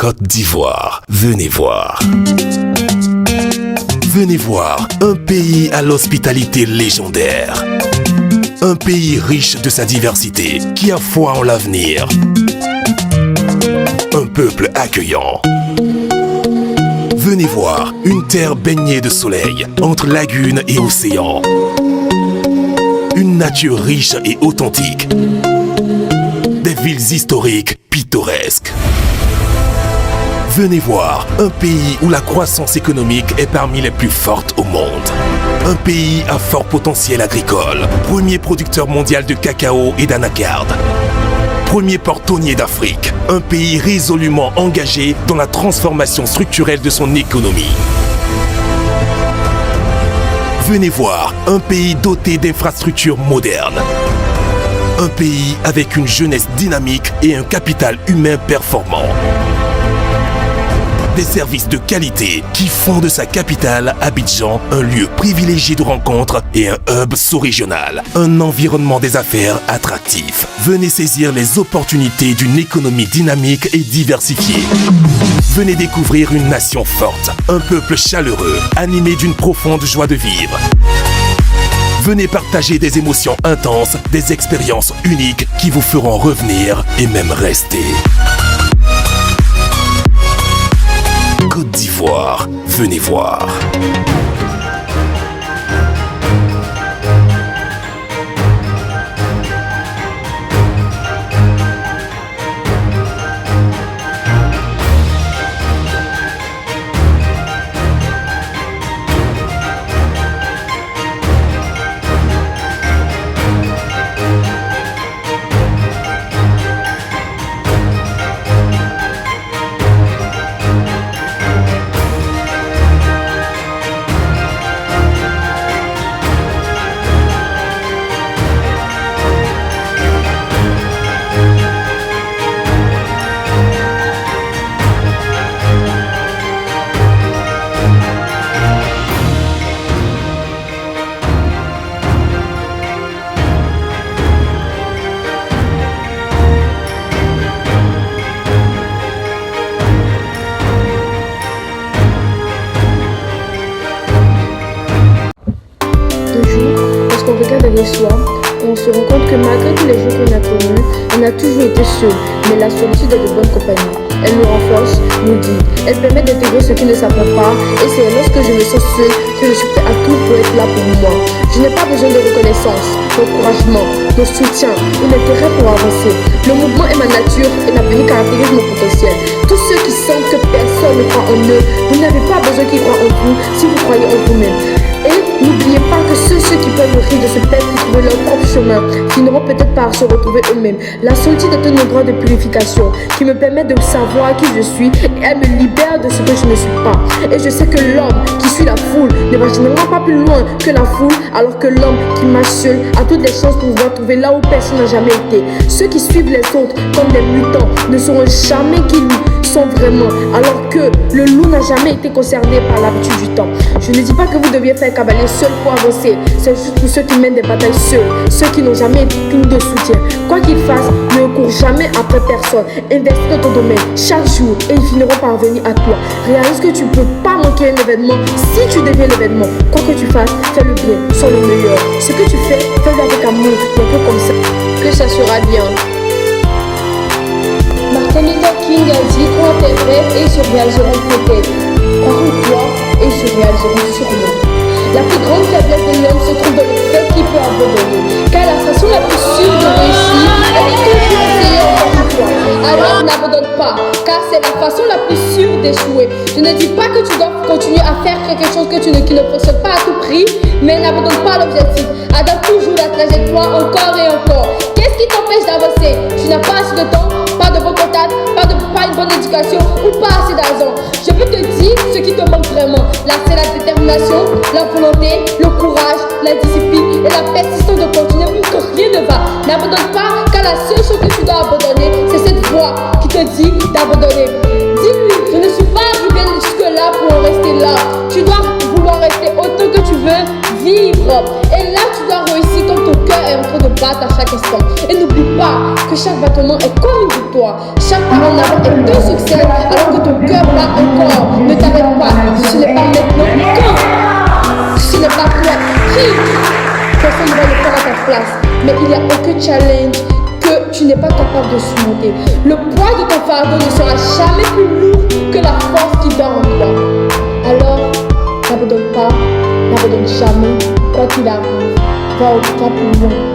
Côte d'Ivoire. Venez voir. Venez voir un pays à l'hospitalité légendaire. Un pays riche de sa diversité, qui a foi en l'avenir. Un peuple accueillant. Venez voir une terre baignée de soleil, entre lagunes et océans. Une nature riche et authentique. Des villes historiques pittoresques. Venez voir un pays où la croissance économique est parmi les plus fortes au monde. Un pays à fort potentiel agricole, premier producteur mondial de cacao et d'anacarde. Premier portonnier d'Afrique, un pays résolument engagé dans la transformation structurelle de son économie. Venez voir un pays doté d'infrastructures modernes. Un pays avec une jeunesse dynamique et un capital humain performant. Des services de qualité qui font de sa capitale, Abidjan, un lieu privilégié de rencontres et un hub sous-régional. Un environnement des affaires attractif. Venez saisir les opportunités d'une économie dynamique et diversifiée. Venez découvrir une nation forte, un peuple chaleureux, animé d'une profonde joie de vivre. Venez partager des émotions intenses, des expériences uniques qui vous feront revenir et même rester. Côte d'Ivoire, venez voir. Soi, on se rend compte que malgré tous les jours qu'on a connus, on a toujours été seul. Mais la solitude est de bonne compagnie. Elle nous renforce, nous dit. Elle permet d'intégrer ce qui ne s'apprend pas. Et c'est lorsque je me sens seul que je suis prêt à tout pour être là pour moi. Je n'ai pas besoin de reconnaissance, d'encouragement, de soutien ou d'intérêt pour avancer. Le mouvement est ma nature et la paix caractérise mon potentiel. Tous ceux qui sentent que personne ne croit en eux, vous n'avez pas besoin qu'ils croient en vous si vous croyez en vous-même. Et n'oubliez pas que ceux qui peuvent rire de ce peuple qui trouver leur propre chemin finiront peut-être par se retrouver eux-mêmes. La solitude est un endroit de purification qui me permet de savoir qui je suis et elle me libère de ce que je ne suis pas. Et je sais que l'homme qui suit la foule ne va généralement pas plus loin que la foule, alors que l'homme qui marche seul a toutes les chances pour pouvoir trouver là où personne n'a jamais été. Ceux qui suivent les autres comme des mutants ne sauront jamais qui nous sont vraiment, alors que le loup n'a jamais été concerné par l'habitude du temps. Je ne dis pas que vous deviez faire cavalier seul pour avancer, c'est juste pour ceux qui mènent des batailles seuls, ceux qui n'ont jamais tout de soutien. Quoi qu'ils fassent, ne cours jamais après personne. Investis dans ton domaine chaque jour et ils finiront par venir à toi. Réalise que tu ne peux pas manquer un événement si tu deviens l'événement. Quoi que tu fasses, fais le bien, sois le meilleur. Ce que tu fais, fais-le avec amour, un peu comme ça, que ça sera bien. Martin Luther King a dit crois tes rêves et ils se réaliseront peut-être. Crois en toi et ils se réaliseront sûrement. La plus grande faiblesse de l'homme se trouve dans le fait qu'il peut abandonner. Car la façon la plus sûre de réussir est de toujours essayer encore une fois. Alors n'abandonne pas, car c'est la façon la plus sûre d'échouer. Je ne dis pas que tu dois continuer à faire quelque chose qui ne fonctionne pas à tout prix, mais n'abandonne pas l'objectif. Adapte toujours la trajectoire encore et encore. Qu'est-ce qui t'empêche d'avancer? Tu n'as pas assez de temps, pas de bon contact, pas une bonne éducation ou pas assez d'argent. Je peux te dire ce qui te manque vraiment. Là, c'est la détermination, la volonté, le courage, la discipline et la persistance de continuer pour que rien ne va. N'abandonne pas, car la seule chose que tu dois abandonner, c'est cette voix qui te dit d'abandonner. Dis-lui, je ne suis pas arrivé jusque-là pour en rester là. Tu dois vouloir rester autant que tu veux vivre. Et là, tu dois réussir comme ton cœur est en train de battre à chaque instant. Et n'oublie pas que chaque battement est comme une victoire. Chaque pas en avant est un succès alors que ton cœur bat encore. Ne t'arrête pas. Ce n'est pas maintenant. Quand ce n'est pas toi qui personne ne va le faire à ta place. Mais il n'y a aucun challenge que tu n'es pas capable de surmonter. Le poids de ton fardeau ne sera jamais plus lourd que la force qui dort en toi. Alors, n'abandonne pas, n'abandonne jamais. Quoi qu'il arrive, va au pas plus loin.